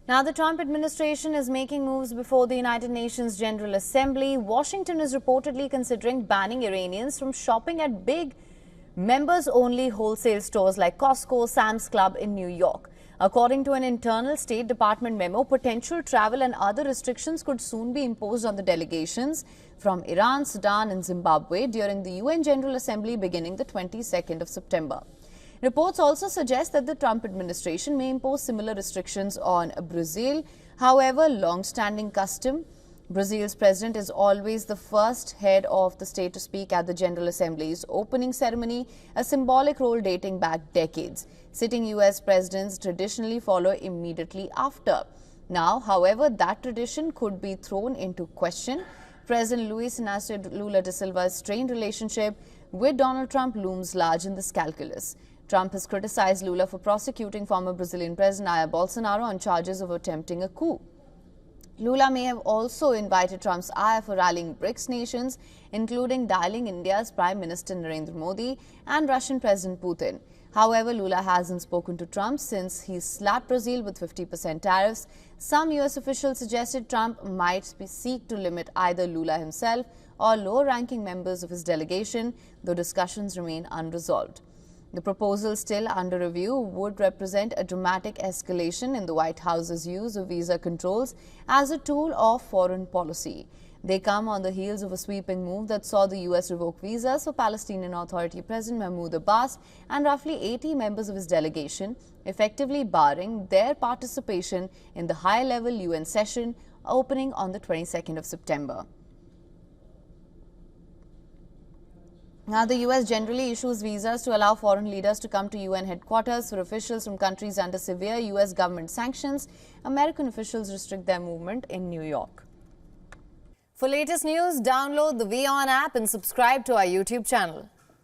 Now, the Trump administration is making moves before the United Nations General Assembly. Washington is reportedly considering banning Iranians from shopping at big members-only wholesale stores like Costco, Sam's Club in New York. According to an internal State Department memo, potential travel and other restrictions could soon be imposed on the delegations from Iran, Sudan and Zimbabwe during the UN General Assembly beginning the 22nd of September. Reports also suggest that the Trump administration may impose similar restrictions on Brazil. However, long-standing custom, Brazil's president is always the first head of the state to speak at the General Assembly's opening ceremony, a symbolic role dating back decades. Sitting U.S. presidents traditionally follow immediately after. Now, however, that tradition could be thrown into question. President Luiz Inácio Lula da Silva's strained relationship with Donald Trump looms large in this calculus. Trump has criticized Lula for prosecuting former Brazilian President Jair Bolsonaro on charges of attempting a coup. Lula may have also invited Trump's ire for rallying BRICS nations, including dialing India's Prime Minister Narendra Modi and Russian President Putin. However, Lula hasn't spoken to Trump since he slapped Brazil with 50% tariffs. Some U.S. officials suggested Trump might seek to limit either Lula himself or lower-ranking members of his delegation, though discussions remain unresolved. The proposal, still under review, would represent a dramatic escalation in the White House's use of visa controls as a tool of foreign policy. They come on the heels of a sweeping move that saw the U.S. revoke visas for Palestinian Authority President Mahmoud Abbas and roughly 80 members of his delegation, effectively barring their participation in the high-level UN session opening on the 22nd of September. Now, the U.S. generally issues visas to allow foreign leaders to come to UN headquarters. For officials from countries under severe U.S. government sanctions, American officials restrict their movement in New York. For latest news, download the WION app and subscribe to our YouTube channel.